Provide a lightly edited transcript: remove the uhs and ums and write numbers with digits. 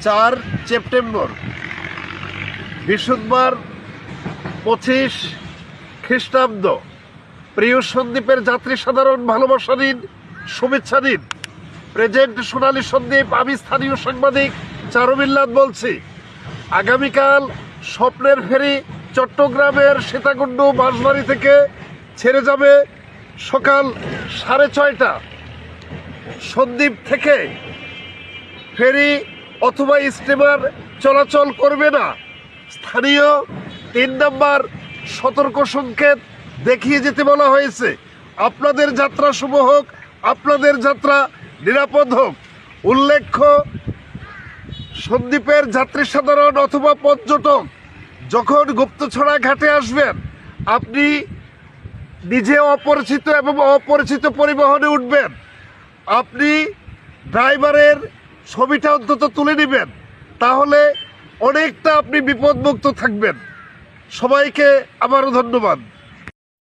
4 September বৃহস্পতিবার 25 খ্রিস্টাব্দ। প্রিয় সন্দ্বীপের যাত্রী সাধারণ ভালোবাসা নিন, শুভেচ্ছা নিন। প্রেজেন্ট সোনালী সন্দ্বীপ, আমি স্থানীয় সাংবাদিক চারুমিল্লাত বলছি। আগামীকাল স্বপ্নের ফেরি চট্টগ্রামের সীতাকুণ্ড বাঁশবাড়ি থেকে ছেড়ে যাবে সকাল 6:30। সন্দ্বীপ থেকে ফেরি অথবা স্টিমার চলাচল করবে না। স্থানীয় 3 নম্বর সতর্ক সংকেত দেখিয়ে যেতে বলা হয়েছে। আপনাদের যাত্রা শুভ হোক, আপনাদের যাত্রা নিরাপদ হোক। উল্লেখ্য, সন্দ্বীপের যাত্রী সাধারণ অথবা পর্যটক যখন গুপ্তছড়া ঘাটে আসবেন, আপনি নিজে অপরিচিত এবং অপরিচিত পরিবহনে উঠবেন। আপনি ড্রাইভারের ছবিটা অন্তত তুলে নেবেন, তাহলে অনেকটা আপনি বিপদমুক্ত থাকবেন। সবাইকে আবারও ধন্যবাদ।